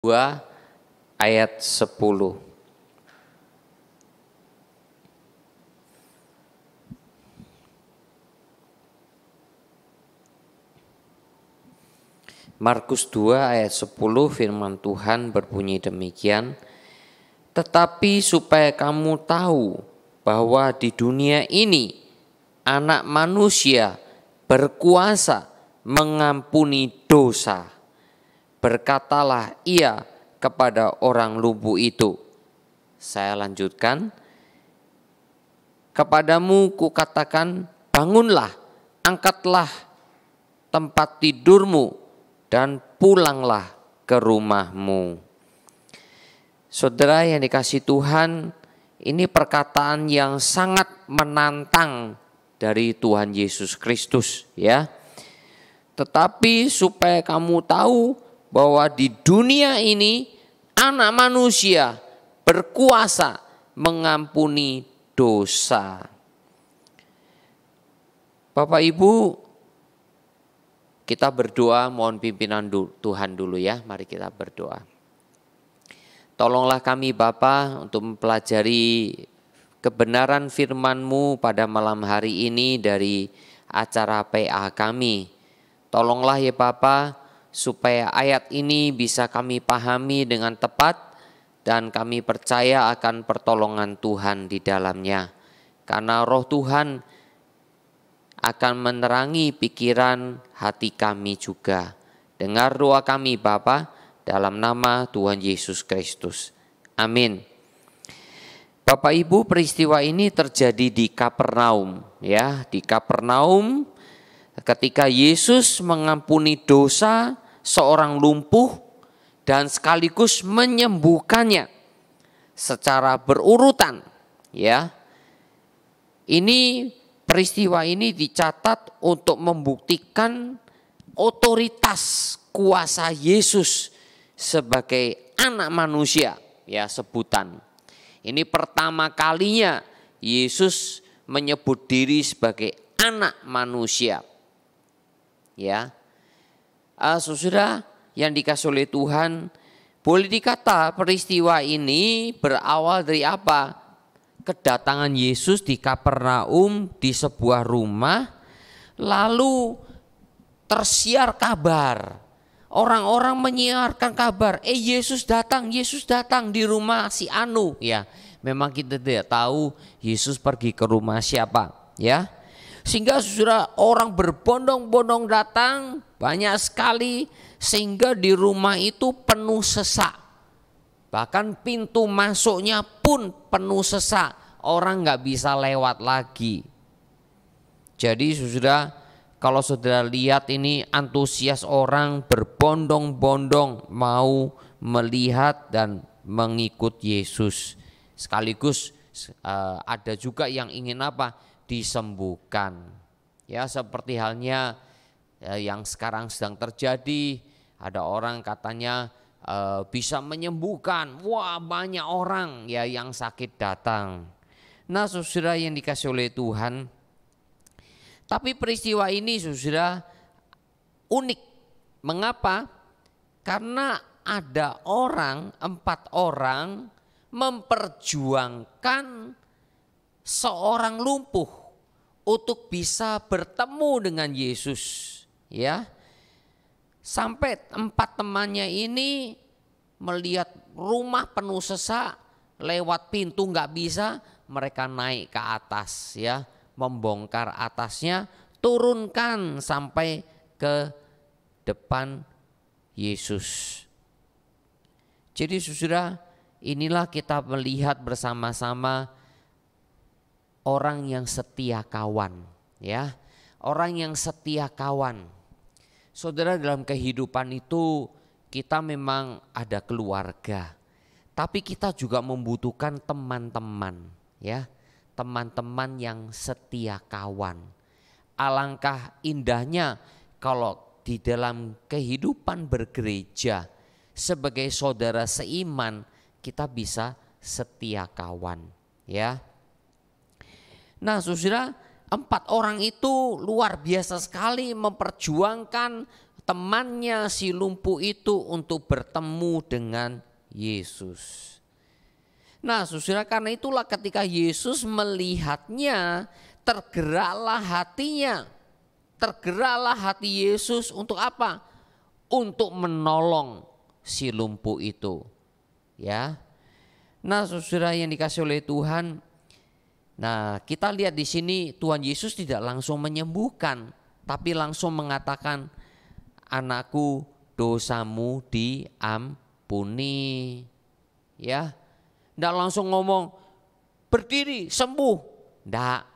2 ayat 10. Markus 2 ayat 10 firman Tuhan berbunyi demikian. Tetapi supaya kamu tahu bahwa di dunia ini Anak Manusia berkuasa mengampuni dosa. Berkatalah ia kepada orang lumpuh itu. Saya lanjutkan. Kepadamu kukatakan, bangunlah, angkatlah tempat tidurmu dan pulanglah ke rumahmu. Saudara yang dikasihi Tuhan, ini perkataan yang sangat menantang dari Tuhan Yesus Kristus, ya. Tetapi supaya kamu tahu bahwa di dunia ini Anak Manusia berkuasa mengampuni dosa. Bapak Ibu, kita berdoa, mohon pimpinan Tuhan dulu ya. Mari kita berdoa. Tolonglah kami Bapa untuk mempelajari kebenaran firman-Mu pada malam hari ini dari acara PA kami. Tolonglah ya Bapa, supaya ayat ini bisa kami pahami dengan tepat dan kami percaya akan pertolongan Tuhan di dalamnya. Karena Roh Tuhan akan menerangi pikiran hati kami juga. Dengar doa kami Bapa, dalam nama Tuhan Yesus Kristus. Amin. Bapak Ibu, peristiwa ini terjadi di Kapernaum, ya, di Kapernaum ketika Yesus mengampuni dosa seorang lumpuh dan sekaligus menyembuhkannya secara berurutan, ya. Ini peristiwa ini dicatat untuk membuktikan otoritas kuasa Yesus sebagai anak manusia, ya, sebutan. Ini pertama kalinya Yesus menyebut diri sebagai anak manusia. Ya. Saudara yang dikasihi oleh Tuhan, boleh dikata peristiwa ini berawal dari apa? Kedatangan Yesus di Kapernaum, di sebuah rumah, lalu tersiar kabar. Orang-orang menyiarkan kabar, Yesus datang di rumah si Anu, ya. Memang kita tidak tahu Yesus pergi ke rumah siapa, ya. Sehingga saudara, orang berbondong-bondong datang, banyak sekali, sehingga di rumah itu penuh sesak. Bahkan pintu masuknya pun penuh sesak, orang nggak bisa lewat lagi. Jadi saudara, kalau saudara lihat ini antusias orang berbondong-bondong mau melihat dan mengikut Yesus. Sekaligus ada juga yang ingin apa? Disembuhkan. Ya, seperti halnya yang sekarang sedang terjadi, ada orang katanya bisa menyembuhkan. Wah, banyak orang ya yang sakit datang. Nah, saudara yang dikasihi oleh Tuhan, tapi peristiwa ini saudara unik. Mengapa? Karena ada 4 orang memperjuangkan seorang lumpuh untuk bisa bertemu dengan Yesus, ya. Sampai 4 temannya ini melihat rumah penuh sesak, lewat pintu nggak bisa, mereka naik ke atas, ya, membongkar atasnya, turunkan sampai ke depan Yesus. Jadi saudara, inilah kita melihat bersama-sama orang yang setia kawan, ya. Orang yang setia kawan. Saudara, dalam kehidupan itu kita memang ada keluarga, tapi kita juga membutuhkan teman-teman, ya. Teman-teman yang setia kawan. Alangkah indahnya kalau di dalam kehidupan bergereja sebagai saudara seiman kita bisa setia kawan, ya. Nah, saudara, 4 orang itu luar biasa sekali memperjuangkan temannya si lumpuh itu untuk bertemu dengan Yesus. Nah saudara, karena itulah ketika Yesus melihatnya, tergeraklah hatinya. Tergeraklah hati Yesus untuk apa? Untuk menolong si lumpuh itu. Ya. Nah saudara yang dikasih oleh Tuhan, nah kita lihat di sini Tuhan Yesus tidak langsung menyembuhkan, tapi langsung mengatakan, anakku dosamu diampuni. Ya, tidak langsung ngomong berdiri sembuh, tidak,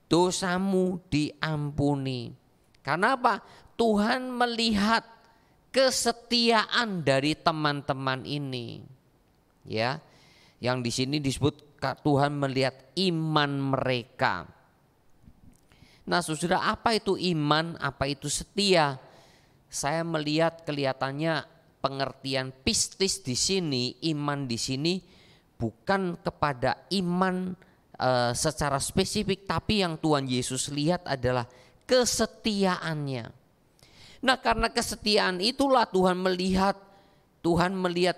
dosamu diampuni. Karena apa? Tuhan melihat kesetiaan dari teman-teman ini. Ya, yang di sini disebut Tuhan melihat iman mereka. Nah saudara, apa itu iman, apa itu setia? Saya melihat kelihatannya pengertian pistis di sini, iman di sini bukan kepada iman secara spesifik, tapi yang Tuhan Yesus lihat adalah kesetiaannya. Nah karena kesetiaan itulah Tuhan melihat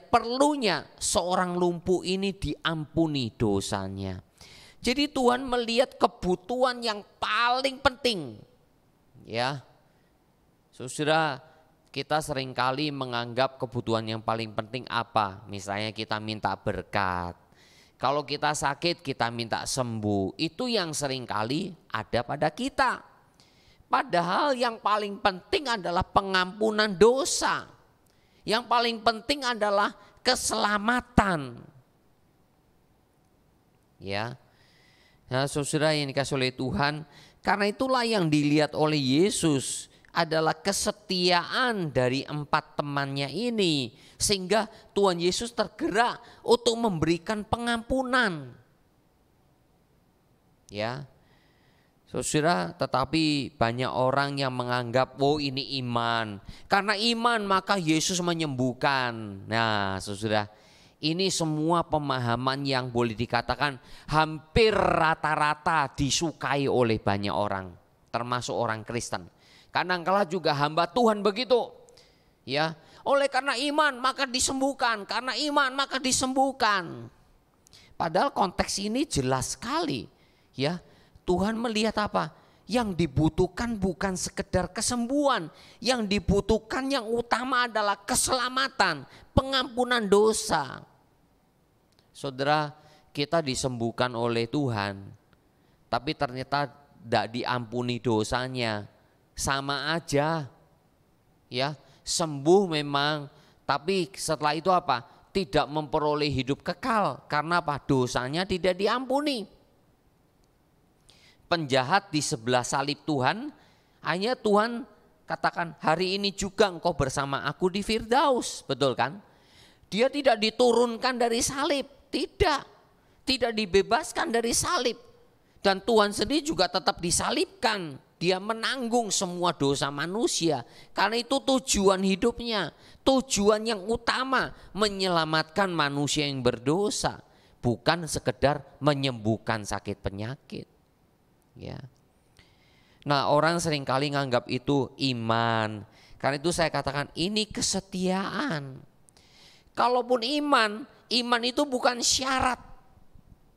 perlunya seorang lumpuh ini diampuni dosanya. Jadi Tuhan melihat kebutuhan yang paling penting. Ya. Saudara, kita seringkali menganggap kebutuhan yang paling penting apa? Misalnya kita minta berkat. Kalau kita sakit kita minta sembuh. Itu yang seringkali ada pada kita. Padahal yang paling penting adalah pengampunan dosa. Yang paling penting adalah keselamatan. Ya. Nah, saudara yang dikasih oleh Tuhan, karena itulah yang dilihat oleh Yesus adalah kesetiaan dari 4 temannya ini, sehingga Tuhan Yesus tergerak untuk memberikan pengampunan. Ya. Saudara, tetapi banyak orang yang menganggap ini iman. Karena iman maka Yesus menyembuhkan. Nah, saudara, ini semua pemahaman yang boleh dikatakan hampir rata-rata disukai oleh banyak orang, termasuk orang Kristen. Kadang-kala juga hamba Tuhan begitu. Ya, oleh karena iman maka disembuhkan, karena iman maka disembuhkan. Padahal konteks ini jelas sekali, ya. Tuhan melihat apa? Yang dibutuhkan bukan sekedar kesembuhan, yang dibutuhkan yang utama adalah keselamatan, pengampunan dosa. Saudara, kita disembuhkan oleh Tuhan, tapi ternyata tidak diampuni dosanya, sama aja. Ya, sembuh memang, tapi setelah itu apa? Tidak memperoleh hidup kekal, karena apa? Dosanya tidak diampuni. Penjahat di sebelah salib Tuhan, hanya Tuhan katakan hari ini juga engkau bersama aku di Firdaus, betul kan? Dia tidak diturunkan dari salib, tidak dibebaskan dari salib. Dan Tuhan sendiri juga tetap disalibkan, dia menanggung semua dosa manusia. Karena itu tujuan hidupnya, tujuan yang utama menyelamatkan manusia yang berdosa, bukan sekedar menyembuhkan sakit penyakit. Ya. Nah orang seringkali nganggap itu iman. Karena itu saya katakan ini kesetiaan. Kalaupun iman itu bukan syarat.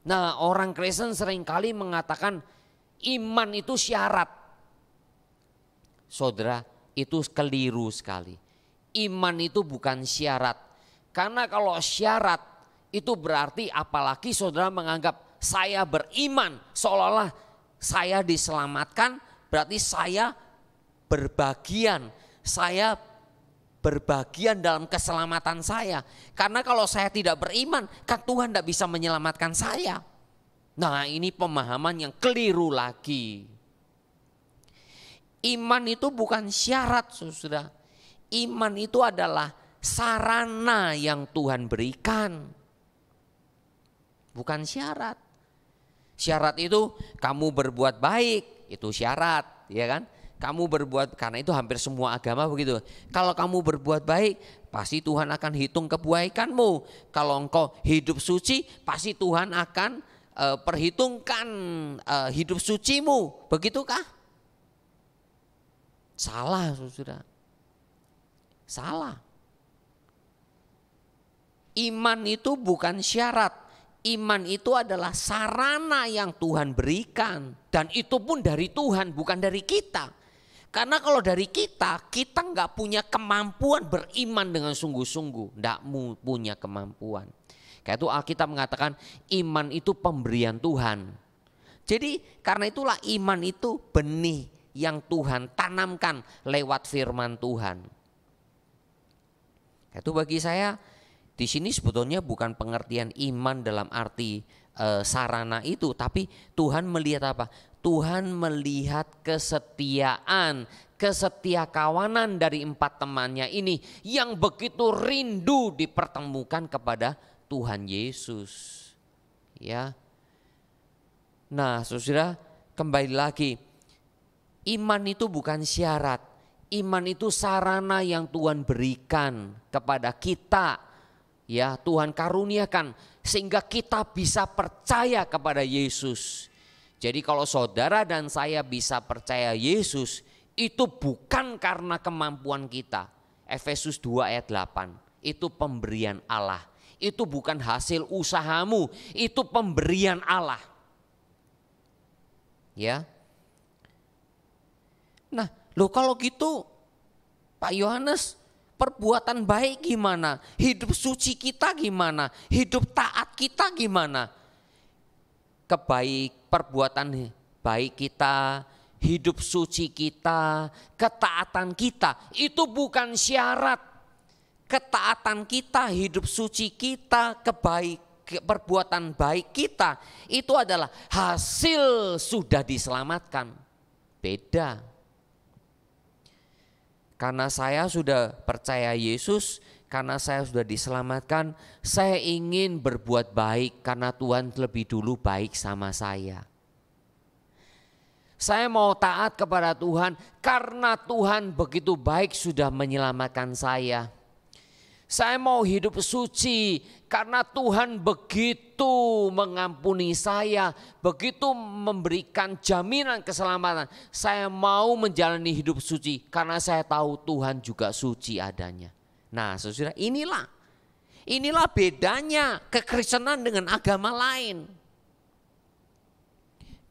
Nah orang Kristen seringkali mengatakan iman itu syarat. Saudara, itu keliru sekali. Iman itu bukan syarat. Karena kalau syarat itu berarti apalagi saudara menganggap saya beriman seolah-olah saya diselamatkan, berarti saya berbagian dalam keselamatan saya. Karena kalau saya tidak beriman, kan Tuhan tidak bisa menyelamatkan saya. Nah ini pemahaman yang keliru lagi. Iman itu bukan syarat, saudara. Iman itu adalah sarana yang Tuhan berikan, bukan syarat. Syarat itu kamu berbuat baik, itu syarat, ya kan? Kamu berbuat, karena itu hampir semua agama begitu. Kalau kamu berbuat baik, pasti Tuhan akan hitung kebaikanmu. Kalau engkau hidup suci, pasti Tuhan akan perhitungkan hidup sucimu. Begitukah? Salah, saudara. Salah. Iman itu bukan syarat. Iman itu adalah sarana yang Tuhan berikan. Dan itu pun dari Tuhan, bukan dari kita. Karena kalau dari kita nggak punya kemampuan beriman dengan sungguh-sungguh. Nggak punya kemampuan. Kayak itu Alkitab mengatakan iman itu pemberian Tuhan. Jadi karena itulah iman itu benih yang Tuhan tanamkan lewat firman Tuhan. Itu bagi saya di sini sebetulnya bukan pengertian iman dalam arti sarana itu, tapi Tuhan melihat apa? Tuhan melihat kesetiaan, kesetiakawanan dari 4 temannya ini yang begitu rindu dipertemukan kepada Tuhan Yesus. Ya. Nah, Saudara, kembali lagi, iman itu bukan syarat. Iman itu sarana yang Tuhan berikan kepada kita. Ya, Tuhan karuniakan sehingga kita bisa percaya kepada Yesus. Jadi kalau saudara dan saya bisa percaya Yesus, itu bukan karena kemampuan kita. Efesus 2 ayat 8, itu pemberian Allah. Itu bukan hasil usahamu, itu pemberian Allah. Ya. Nah, loh kalau gitu Pak Yohanes, perbuatan baik gimana? Hidup suci kita gimana? Hidup taat kita gimana? Perbuatan baik kita, hidup suci kita, ketaatan kita itu bukan syarat. Ketaatan kita, hidup suci kita, perbuatan baik kita itu adalah hasil sudah diselamatkan. Beda. Karena saya sudah percaya Yesus, karena saya sudah diselamatkan, saya ingin berbuat baik karena Tuhan lebih dulu baik sama saya. Saya mau taat kepada Tuhan karena Tuhan begitu baik sudah menyelamatkan saya. Saya mau hidup suci karena Tuhan begitu mengampuni saya, begitu memberikan jaminan keselamatan. Saya mau menjalani hidup suci karena saya tahu Tuhan juga suci adanya. Nah, Saudara, inilah bedanya kekristenan dengan agama lain.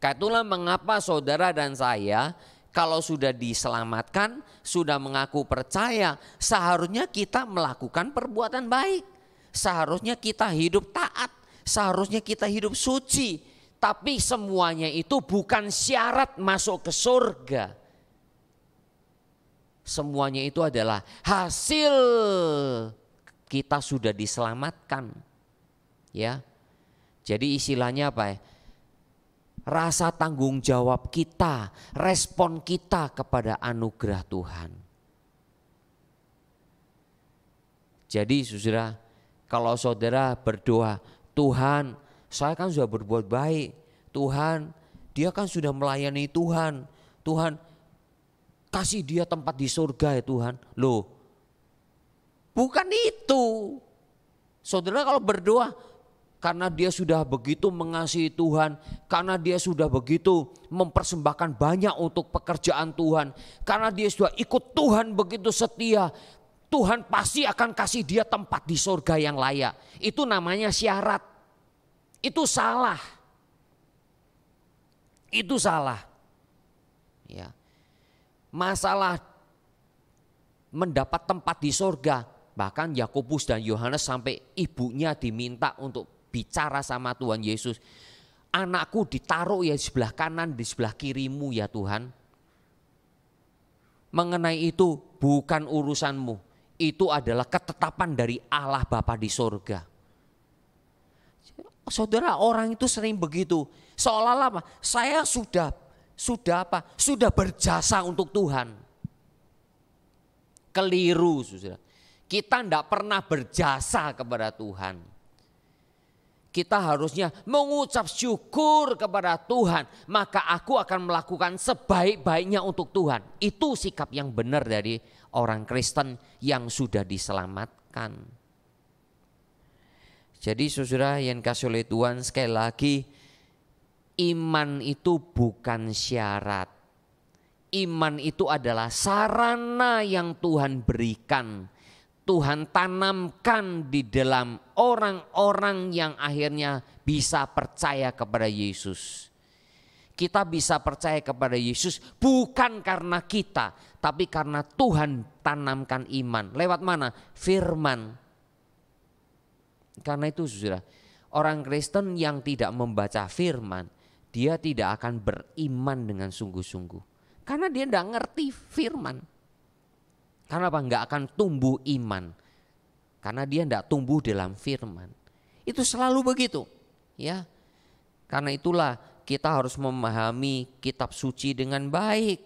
Itulah mengapa saudara dan saya kalau sudah diselamatkan, sudah mengaku percaya, seharusnya kita melakukan perbuatan baik. Seharusnya kita hidup taat, seharusnya kita hidup suci. Tapi semuanya itu bukan syarat masuk ke surga. Semuanya itu adalah hasil kita sudah diselamatkan. Ya. Jadi istilahnya apa ya? Rasa tanggung jawab kita, respon kita kepada anugerah Tuhan. Jadi saudara, kalau saudara berdoa, Tuhan saya kan sudah berbuat baik, Tuhan dia kan sudah melayani Tuhan, Tuhan kasih dia tempat di surga ya Tuhan. Loh, bukan itu. Saudara kalau berdoa, karena dia sudah begitu mengasihi Tuhan, karena dia sudah begitu mempersembahkan banyak untuk pekerjaan Tuhan, karena dia sudah ikut Tuhan begitu setia, Tuhan pasti akan kasih dia tempat di surga yang layak. Itu namanya syarat. Itu salah. Itu salah. Ya. Masalah mendapat tempat di surga, bahkan Yakobus dan Yohanes sampai ibunya diminta untuk bicara sama Tuhan Yesus. Anakku ditaruh ya di sebelah kanan, di sebelah kirimu ya Tuhan. Mengenai itu bukan urusanmu. Itu adalah ketetapan dari Allah Bapa di surga. Saudara, orang itu sering begitu. Seolah-olah apa? Saya sudah berjasa untuk Tuhan. Keliru, saudara. Kita tidak pernah berjasa kepada Tuhan. Kita harusnya mengucap syukur kepada Tuhan. Maka aku akan melakukan sebaik-baiknya untuk Tuhan. Itu sikap yang benar dari orang Kristen yang sudah diselamatkan. Jadi saudara yang kasih oleh Tuhan, sekali lagi, iman itu bukan syarat. Iman itu adalah sarana yang Tuhan berikan Tuhan tanamkan di dalam orang-orang yang akhirnya bisa percaya kepada Yesus. Kita bisa percaya kepada Yesus bukan karena kita, tapi karena Tuhan tanamkan iman. Lewat mana? Firman. Karena itu saudara, orang Kristen yang tidak membaca firman, dia tidak akan beriman dengan sungguh-sungguh. Karena dia tidak ngerti firman. Karena apa? Enggak akan tumbuh iman. Karena dia tidak tumbuh dalam firman. Itu selalu begitu. Ya. Karena itulah kita harus memahami kitab suci dengan baik.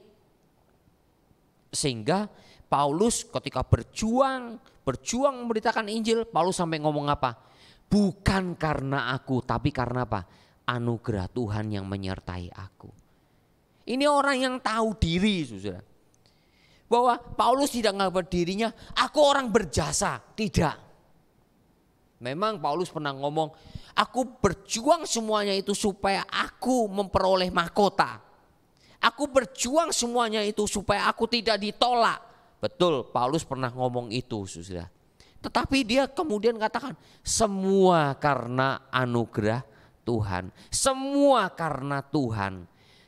Sehingga Paulus ketika berjuang memberitakan Injil, Paulus sampai ngomong apa? Bukan karena aku, tapi karena apa? Anugerah Tuhan yang menyertai aku. Ini orang yang tahu diri, saudara. Bahwa Paulus tidak menganggap dirinya, aku orang berjasa. Tidak. Memang Paulus pernah ngomong, aku berjuang semuanya itu supaya aku memperoleh mahkota. Aku berjuang semuanya itu supaya aku tidak ditolak. Betul, Paulus pernah ngomong itu, saudara. Tetapi dia kemudian katakan, semua karena anugerah Tuhan. Semua karena Tuhan.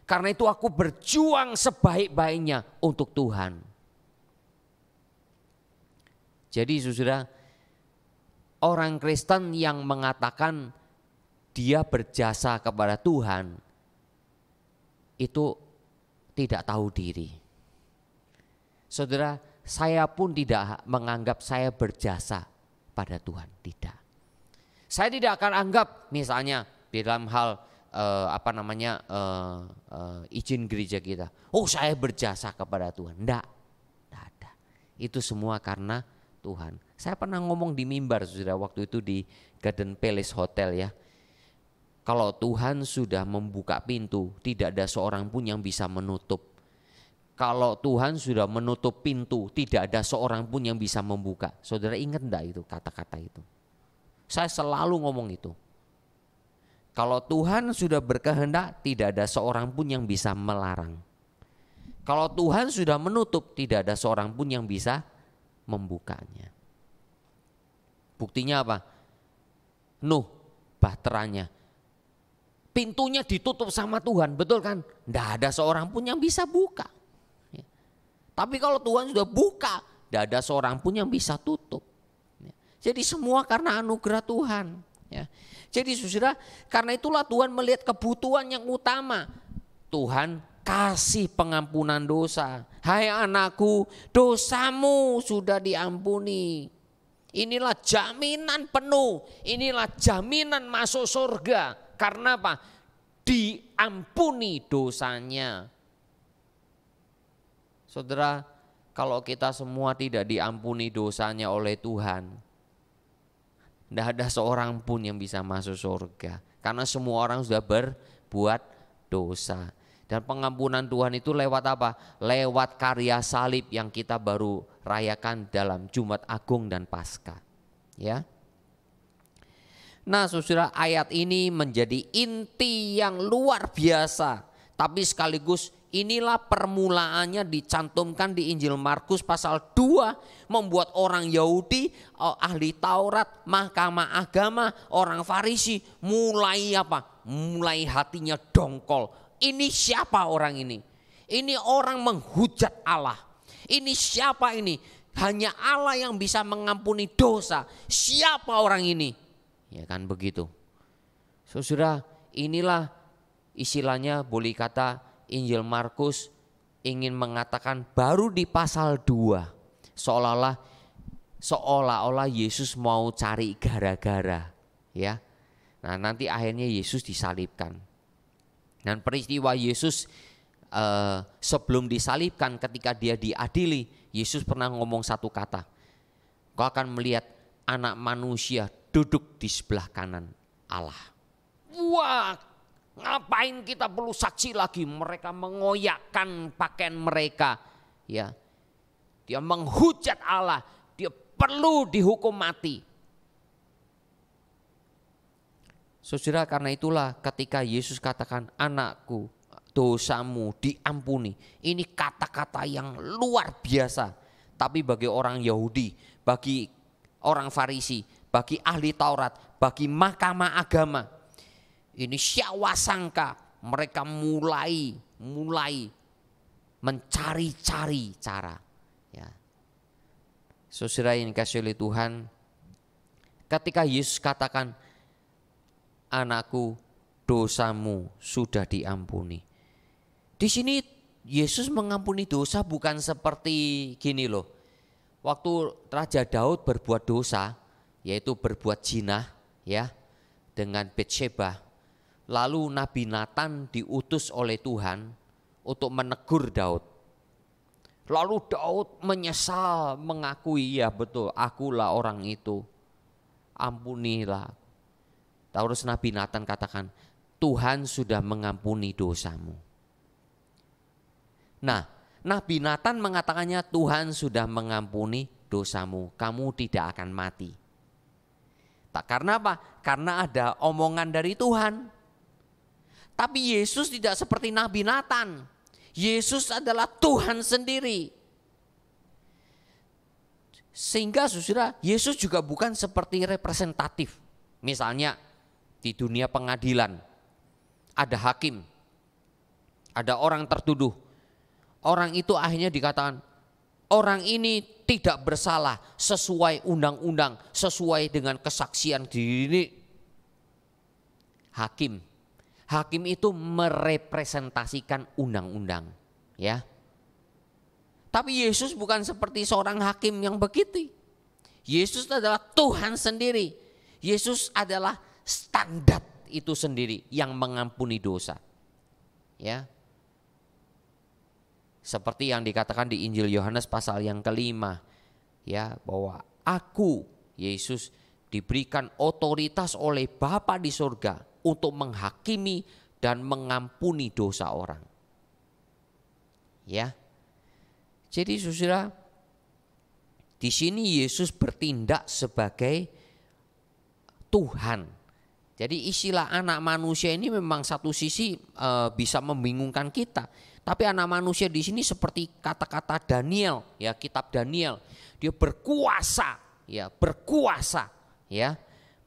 Karena itu aku berjuang sebaik-baiknya untuk Tuhan. Jadi saudara, orang Kristen yang mengatakan dia berjasa kepada Tuhan, itu tidak tahu diri. Saudara, saya pun tidak menganggap saya berjasa pada Tuhan, tidak. Saya tidak akan anggap misalnya di dalam hal izin gereja kita, oh saya berjasa kepada Tuhan. Tidak ada. Itu semua karena Tuhan. Saya pernah ngomong di mimbar saudara, waktu itu di Garden Palace Hotel ya. Kalau Tuhan sudah membuka pintu, tidak ada seorang pun yang bisa menutup. Kalau Tuhan sudah menutup pintu, tidak ada seorang pun yang bisa membuka. Saudara ingat enggak itu kata-kata itu? Saya selalu ngomong itu. Kalau Tuhan sudah berkehendak, tidak ada seorang pun yang bisa melarang. Kalau Tuhan sudah menutup, tidak ada seorang pun yang bisa membukanya. Buktinya apa? Nuh, bahteranya. Pintunya ditutup sama Tuhan, betul kan? Tidak ada seorang pun yang bisa buka. Ya. Tapi kalau Tuhan sudah buka, tidak ada seorang pun yang bisa tutup. Ya. Jadi semua karena anugerah Tuhan. Ya. Jadi saudara, karena itulah Tuhan melihat kebutuhan yang utama. Tuhan kasih pengampunan dosa. Hai anakku, dosamu sudah diampuni. Inilah jaminan penuh. Inilah jaminan masuk surga. Karena apa? Diampuni dosanya. Saudara, kalau kita semua tidak diampuni dosanya oleh Tuhan, tidak ada seorang pun yang bisa masuk surga. Karena semua orang sudah berbuat dosa. Dan pengampunan Tuhan itu lewat apa? Lewat karya salib yang kita baru rayakan dalam Jumat Agung dan Paskah. Ya. Nah saudara, ayat ini menjadi inti yang luar biasa. Tapi sekaligus inilah permulaannya dicantumkan di Injil Markus pasal 2. Membuat orang Yahudi, ahli Taurat, mahkamah agama, orang Farisi mulai apa? Mulai hatinya dongkol. Ini siapa orang ini? Ini orang menghujat Allah. Ini siapa ini? Hanya Allah yang bisa mengampuni dosa. Siapa orang ini? Ya kan begitu. Saudara, inilah istilahnya boleh kata Injil Markus ingin mengatakan baru di pasal 2. Seolah-olah Yesus mau cari gara-gara. Ya. Nah nanti akhirnya Yesus disalibkan. Dan peristiwa Yesus sebelum disalibkan ketika dia diadili, Yesus pernah ngomong satu kata. Kau akan melihat anak manusia duduk di sebelah kanan Allah. Wah, ngapain kita perlu saksi lagi? Mereka mengoyakkan pakaian mereka. Ya, dia menghujat Allah. Dia perlu dihukum mati. Saudara, karena itulah ketika Yesus katakan anakku dosamu diampuni. Ini kata-kata yang luar biasa. Tapi bagi orang Yahudi, bagi orang Farisi, bagi ahli Taurat, bagi mahkamah agama, ini syawasangka, mereka mulai mencari-cari cara. Ya. Saudara yang dikasihi oleh Tuhan, ketika Yesus katakan, anakku, dosamu sudah diampuni. Di sini Yesus mengampuni dosa bukan seperti gini loh. Waktu Raja Daud berbuat dosa, yaitu berbuat zina ya dengan Batsyeba. Lalu Nabi Nathan diutus oleh Tuhan untuk menegur Daud. Lalu Daud menyesal, mengakui, ya betul, akulah orang itu. Ampunilah. Terus Nabi Nathan katakan, Tuhan sudah mengampuni dosamu. Nah, Nabi Nathan mengatakannya, Tuhan sudah mengampuni dosamu, kamu tidak akan mati. Tak karena apa? Karena ada omongan dari Tuhan. Tapi Yesus tidak seperti Nabi Nathan. Yesus adalah Tuhan sendiri. Sehingga saudara, Yesus juga bukan seperti representatif. Misalnya di dunia pengadilan ada hakim, ada orang tertuduh. Orang itu akhirnya dikatakan, orang ini tidak bersalah sesuai undang-undang, sesuai dengan kesaksian diri. Hakim itu merepresentasikan undang-undang, ya. Tapi Yesus bukan seperti seorang hakim yang begitu. Yesus adalah Tuhan sendiri. Yesus adalah standar itu sendiri yang mengampuni dosa. Ya. Seperti yang dikatakan di Injil Yohanes pasal yang ke-5, ya, bahwa aku, Yesus, diberikan otoritas oleh Bapa di surga untuk menghakimi dan mengampuni dosa orang. Ya. Jadi saudara, di sini Yesus bertindak sebagai Tuhan. Jadi istilah anak manusia ini memang satu sisi bisa membingungkan kita. Tapi anak manusia di sini seperti kata-kata Daniel, ya, kitab Daniel. Dia berkuasa, ya,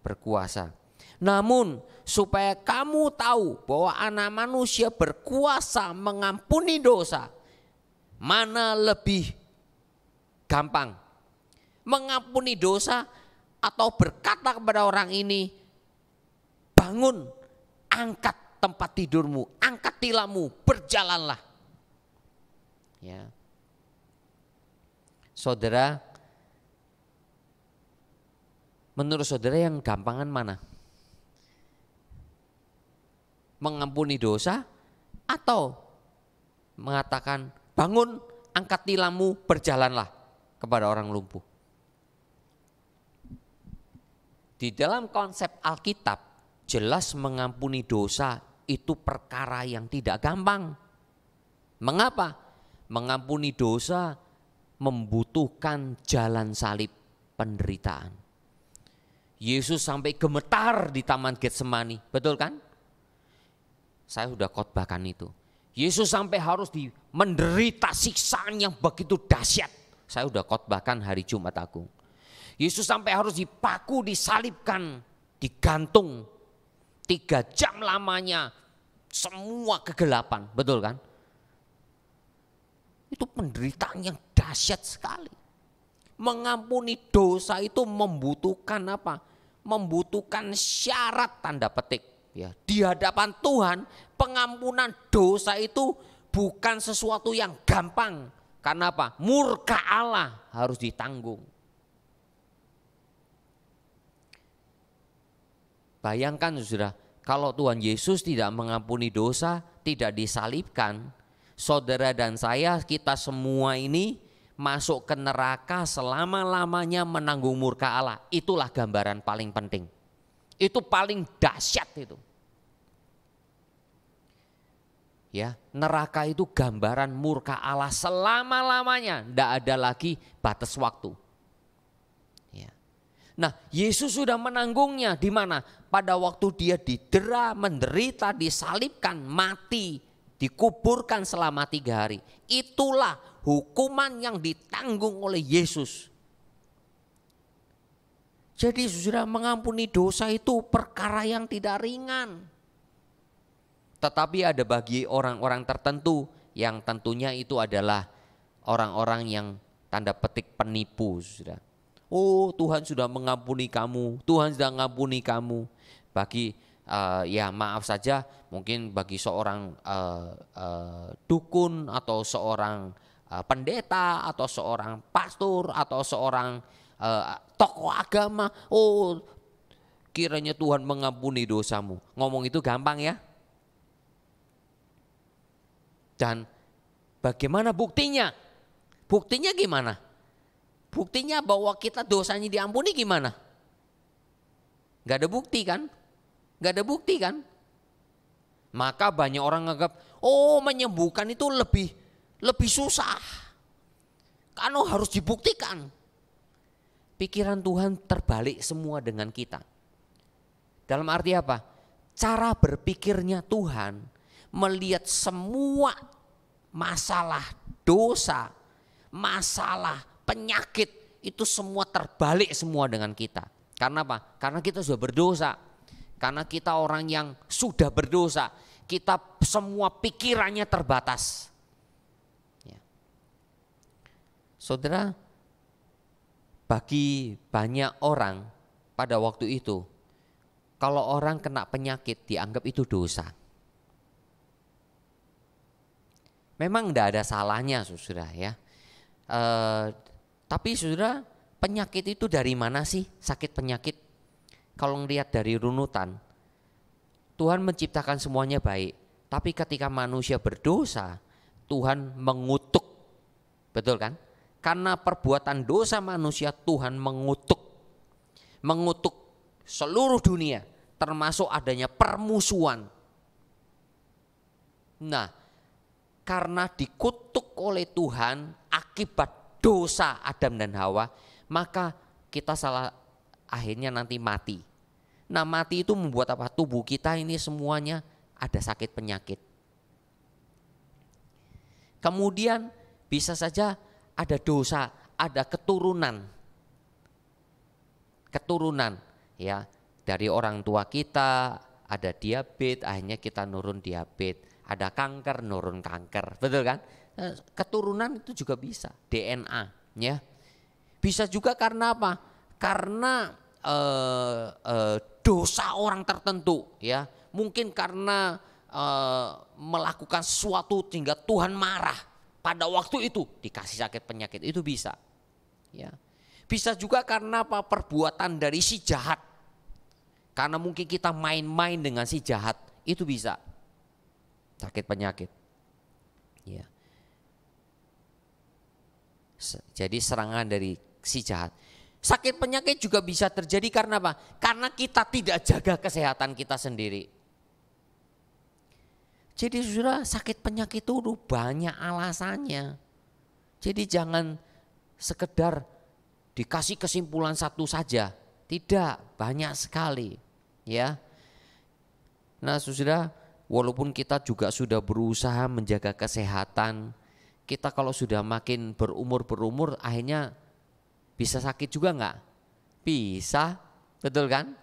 berkuasa. Namun supaya kamu tahu bahwa anak manusia berkuasa mengampuni dosa, mana lebih gampang? Mengampuni dosa atau berkata kepada orang ini, bangun, angkat tempat tidurmu, angkat tilammu, berjalanlah. Ya. Saudara, menurut saudara yang gampangan mana? Mengampuni dosa atau mengatakan bangun, angkat tilammu, berjalanlah kepada orang lumpuh? Di dalam konsep Alkitab jelas mengampuni dosa itu perkara yang tidak gampang. Mengapa? Mengampuni dosa membutuhkan jalan salib, penderitaan. Yesus sampai gemetar di Taman Getsemani, betul kan? Saya sudah khotbahkan itu. Yesus sampai harus menderita siksaan yang begitu dahsyat. Saya sudah khotbahkan hari Jumat Agung. Yesus sampai harus dipaku, disalibkan, digantung. 3 jam lamanya, semua kegelapan, betul kan? Itu penderitaan yang dahsyat sekali. Mengampuni dosa itu membutuhkan apa? Membutuhkan syarat tanda petik. Ya, di hadapan Tuhan pengampunan dosa itu bukan sesuatu yang gampang. Karena apa? Murka Allah harus ditanggung. Bayangkan saudara, kalau Tuhan Yesus tidak mengampuni dosa, tidak disalibkan, saudara dan saya, kita semua ini masuk ke neraka selama-lamanya menanggung murka Allah. Itulah gambaran paling penting. Itu paling dahsyat itu. Ya, neraka itu gambaran murka Allah selama-lamanya, tidak ada lagi batas waktu. Ya. Nah, Yesus sudah menanggungnya di mana? Pada waktu dia didera, menderita, disalibkan, mati, dikuburkan selama 3 hari. Itulah hukuman yang ditanggung oleh Yesus. Jadi saudara, mengampuni dosa itu perkara yang tidak ringan. Tetapi ada bagi orang-orang tertentu yang tentunya itu adalah orang-orang yang tanda petik penipu, saudara. Oh, Tuhan sudah mengampuni kamu, Tuhan sudah mengampuni kamu. Bagi ya maaf saja, mungkin bagi seorang dukun atau seorang pendeta atau seorang pastor atau seorang tokoh agama, oh kiranya Tuhan mengampuni dosamu. Ngomong itu gampang ya. Dan bagaimana buktinya? Buktinya gimana? Buktinya bahwa kita dosanya diampuni gimana? Gak ada bukti kan? Gak ada bukti kan? Maka banyak orang menganggap, oh menyembuhkan itu lebih susah. Karena harus dibuktikan. Pikiran Tuhan terbalik semua dengan kita. Dalam arti apa? Cara berpikirnya Tuhan melihat semua masalah dosa, masalah penyakit itu semua terbalik semua dengan kita. Karena apa? Karena kita sudah berdosa. Karena kita orang yang sudah berdosa. Kita semua pikirannya terbatas. Ya. Saudara, bagi banyak orang pada waktu itu, kalau orang kena penyakit dianggap itu dosa. Memang tidak ada salahnya saudara ya. Tapi saudara, penyakit itu dari mana sih? Sakit penyakit. Kalau ngelihat dari runutan, Tuhan menciptakan semuanya baik. Tapi ketika manusia berdosa, Tuhan mengutuk. Betul kan? Karena perbuatan dosa manusia, Tuhan mengutuk. Mengutuk seluruh dunia, termasuk adanya permusuhan. Nah, karena dikutuk oleh Tuhan akibat dosa Adam dan Hawa, maka kita akhirnya nanti mati. Nah, mati itu membuat apa? Tubuh kita ini semuanya ada sakit penyakit. Kemudian bisa saja ada dosa, ada keturunan ya, dari orang tua kita ada diabetes, akhirnya kita nurun diabetes. Ada kanker, nurun kanker, betul kan? Keturunan itu juga bisa, DNA, ya. Bisa juga karena apa? Karena dosa orang tertentu, ya. Mungkin karena melakukan sesuatu sehingga Tuhan marah. Pada waktu itu dikasih sakit penyakit, itu bisa, ya. Bisa juga karena apa? Perbuatan dari si jahat. Karena mungkin kita main-main dengan si jahat, itu bisa. Sakit penyakit, ya. Jadi serangan dari si jahat. Sakit penyakit juga bisa terjadi karena apa? Karena kita tidak jaga kesehatan kita sendiri. Jadi saudara, sakit penyakit itu banyak alasannya. Jadi jangan sekedar dikasih kesimpulan satu saja. Tidak, banyak sekali, ya. Nah saudara, walaupun kita juga sudah berusaha menjaga kesehatan, kita kalau sudah makin berumur akhirnya bisa sakit juga enggak? Bisa, betul kan?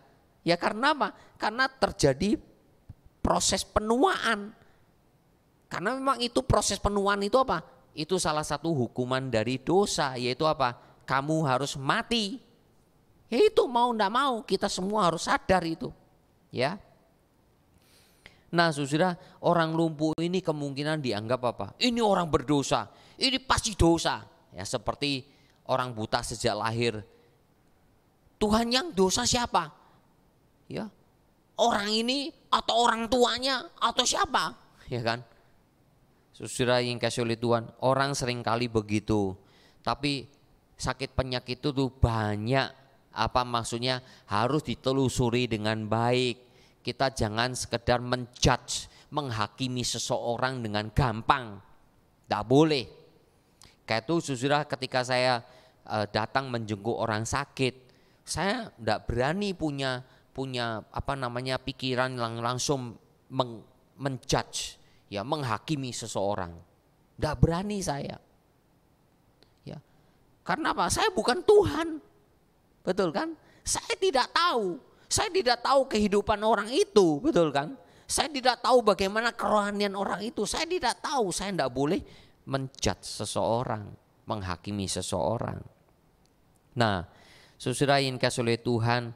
Ya karena apa? Karena terjadi proses penuaan. Karena memang itu proses penuaan itu apa? Itu salah satu hukuman dari dosa, yaitu apa? Kamu harus mati. Ya itu mau enggak mau, kita semua harus sadar itu, ya. Nah saudara, orang lumpuh ini kemungkinan dianggap apa? Ini orang berdosa, ini pasti dosa. Ya seperti orang buta sejak lahir. Tuhan yang dosa siapa? Ya, orang ini atau orang tuanya atau siapa? Ya kan? Saudara yang kasih oleh Tuhan, orang seringkali begitu. Tapi sakit penyakit itu tuh banyak. Apa maksudnya? Harus ditelusuri dengan baik. Kita jangan sekedar menjudge, menghakimi seseorang dengan gampang. Tidak boleh. Kayak itu saudara, ketika saya datang menjenguk orang sakit, saya tidak berani punya pikiran yang langsung menjudge, ya menghakimi seseorang. Tidak berani saya. Ya. Karena apa? Saya bukan Tuhan. Betul kan? Saya tidak tahu. Saya tidak tahu kehidupan orang itu, betul kan? Saya tidak tahu bagaimana kerohanian orang itu. Saya tidak tahu. Saya tidak boleh menjudge seseorang, menghakimi seseorang. Nah, saudara yang dikasihi oleh Tuhan,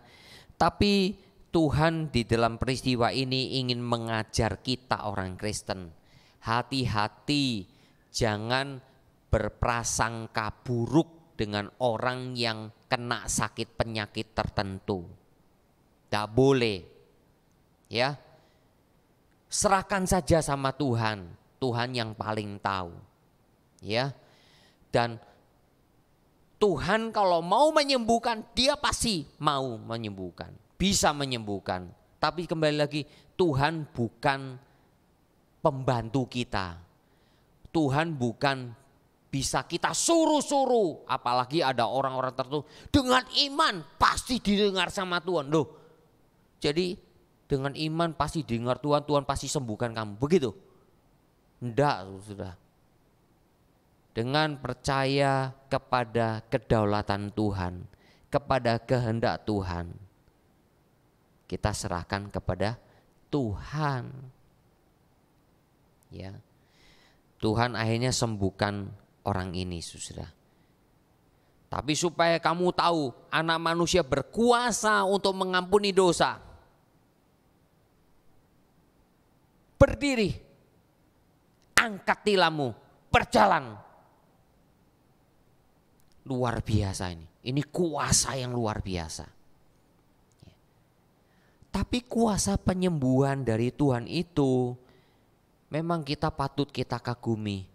tapi Tuhan di dalam peristiwa ini ingin mengajar kita orang Kristen. Hati-hati, jangan berprasangka buruk dengan orang yang kena sakit penyakit tertentu. Tidak boleh. Ya. Serahkan saja sama Tuhan. Tuhan yang paling tahu. Ya. Dan Tuhan kalau mau menyembuhkan, dia pasti mau menyembuhkan. Bisa menyembuhkan. Tapi kembali lagi, Tuhan bukan pembantu kita. Tuhan bukan bisa kita suruh-suruh. Apalagi ada orang-orang tertentu dengan iman pasti didengar sama Tuhan. Loh, jadi dengan iman pasti didengar Tuhan, Tuhan pasti sembuhkan kamu. Begitu? Enggak, sudah. Dengan percaya kepada kedaulatan Tuhan, kepada kehendak Tuhan, kita serahkan kepada Tuhan. Ya. Tuhan akhirnya sembuhkan orang ini, saudara. Tapi supaya kamu tahu, anak manusia berkuasa untuk mengampuni dosa. Berdiri, angkat tilammu, berjalan. Luar biasa ini. Ini kuasa yang luar biasa. Tapi kuasa penyembuhan dari Tuhan itu memang kita patut kita kagumi.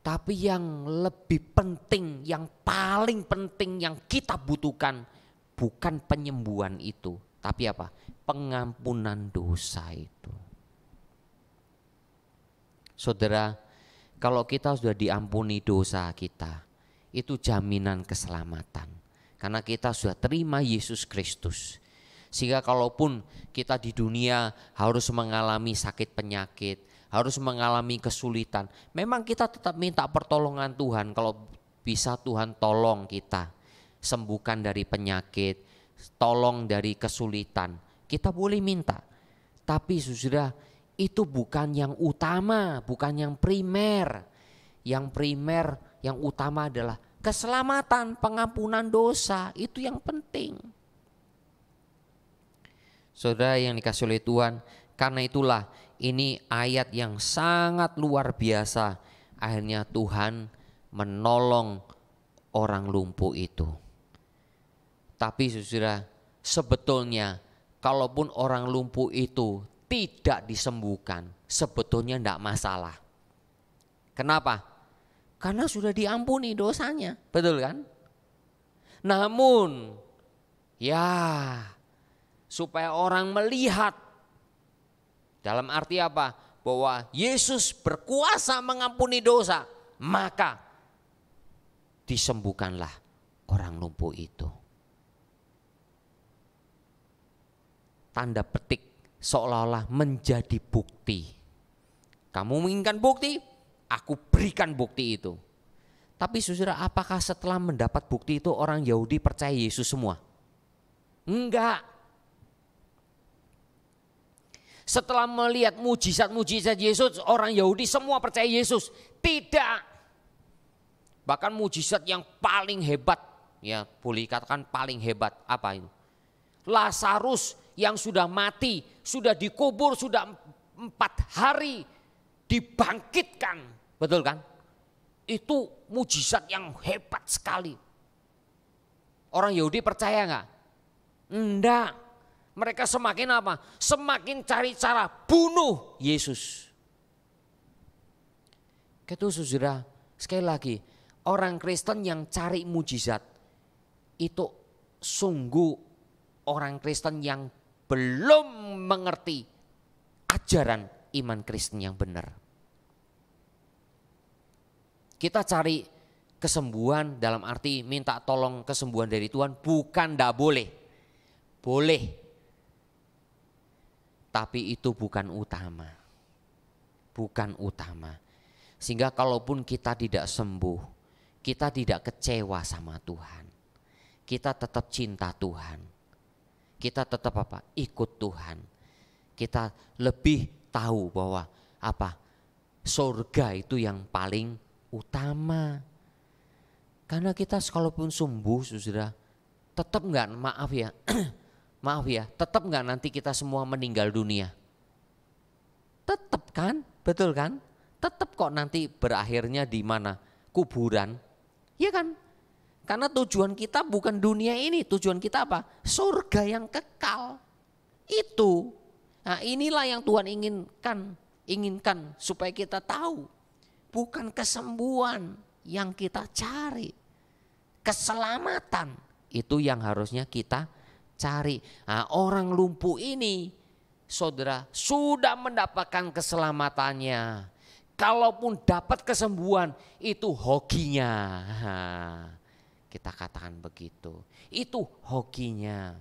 Tapi yang lebih penting, yang paling penting yang kita butuhkan bukan penyembuhan itu. Tapi apa? Pengampunan dosa itu. Saudara, kalau kita sudah diampuni dosa kita, itu jaminan keselamatan. Karena kita sudah terima Yesus Kristus. Sehingga kalaupun kita di dunia harus mengalami sakit penyakit, harus mengalami kesulitan, memang kita tetap minta pertolongan Tuhan. Kalau bisa Tuhan tolong kita, sembuhkan dari penyakit, tolong dari kesulitan, kita boleh minta. Tapi saudara, itu bukan yang utama, bukan yang primer. Yang primer, yang utama adalah keselamatan, pengampunan dosa, itu yang penting. Saudara yang dikasihi oleh Tuhan, karena itulah ini ayat yang sangat luar biasa. Akhirnya Tuhan menolong orang lumpuh itu. Tapi saudara, sebetulnya kalaupun orang lumpuh itu tidak disembuhkan, sebetulnya tidak masalah. Kenapa? Karena sudah diampuni dosanya, betul kan? Namun, ya supaya orang melihat, dalam arti apa? Bahwa Yesus berkuasa mengampuni dosa, maka disembuhkanlah orang lumpuh itu. Tanda petik seolah-olah menjadi bukti. Kamu menginginkan bukti? Aku berikan bukti itu. Tapi saudara, apakah setelah mendapat bukti itu orang Yahudi percaya Yesus semua? Enggak. Setelah melihat mujizat-mujizat Yesus, orang Yahudi semua percaya Yesus? Tidak. Bahkan mujizat yang paling hebat, ya boleh dikatakan paling hebat, apa itu? Lazarus yang sudah mati, sudah dikubur, sudah 4 hari dibangkitkan. Betul kan? Itu mujizat yang hebat sekali. Orang Yahudi percaya enggak? Enggak. Mereka semakin apa? Semakin cari cara bunuh Yesus. Itu saudara, sekali lagi, orang Kristen yang cari mujizat itu sungguh orang Kristen yang belum mengerti ajaran iman Kristen yang benar. Kita cari kesembuhan dalam arti minta tolong kesembuhan dari Tuhan, bukan tidak boleh. Boleh. Tapi itu bukan utama. bukan utama. Sehingga kalaupun kita tidak sembuh, kita tidak kecewa sama Tuhan. Kita tetap cinta Tuhan. Kita tetap apa? Ikut Tuhan. Kita lebih tahu bahwa apa? Surga itu yang paling utama. Karena kita kalaupun sembuh, saudara, tetap enggak, maaf ya, maaf ya, tetap enggak nanti kita semua meninggal dunia? Tetap kan? Betul kan? Tetap kok nanti berakhirnya di mana? Kuburan. Iya kan? Karena tujuan kita bukan dunia ini, tujuan kita apa? Surga yang kekal. Itu. Nah, inilah yang Tuhan inginkan supaya kita tahu. Bukan kesembuhan yang kita cari. Keselamatan itu yang harusnya kita cari. Nah, orang lumpuh ini, saudara, sudah mendapatkan keselamatannya. Kalaupun dapat kesembuhan, itu hokinya. Kita katakan begitu. Itu hokinya.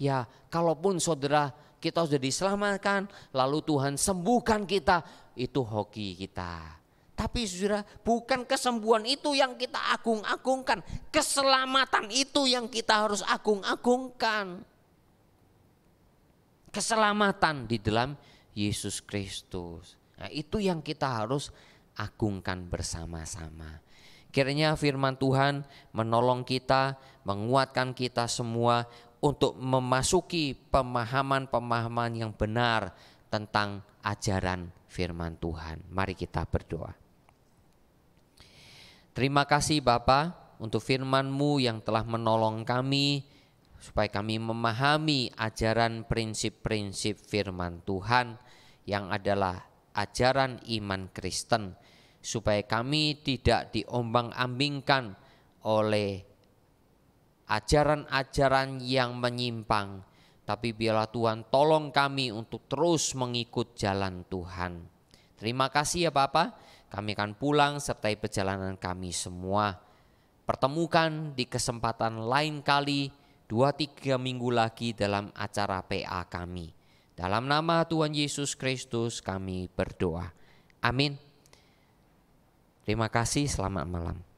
Ya, kalaupun saudara kita sudah diselamatkan, lalu Tuhan sembuhkan kita, itu hoki kita. Tapi saudara, bukan kesembuhan itu yang kita agung-agungkan. Keselamatan itu yang kita harus agung-agungkan. Keselamatan di dalam Yesus Kristus. Nah, itu yang kita harus agungkan bersama-sama. Kiranya firman Tuhan menolong kita, menguatkan kita semua untuk memasuki pemahaman-pemahaman yang benar tentang ajaran firman Tuhan. Mari kita berdoa. Terima kasih Bapa untuk firman-Mu yang telah menolong kami supaya kami memahami ajaran prinsip-prinsip firman Tuhan yang adalah ajaran iman Kristen, supaya kami tidak diombang-ambingkan oleh ajaran-ajaran yang menyimpang, tapi biarlah Tuhan tolong kami untuk terus mengikut jalan Tuhan. Terima kasih ya Bapa, kami akan pulang sertai perjalanan kami semua. Pertemukan di kesempatan lain kali 2-3 minggu lagi dalam acara PA kami. Dalam nama Tuhan Yesus Kristus kami berdoa. Amin. Terima kasih, selamat malam.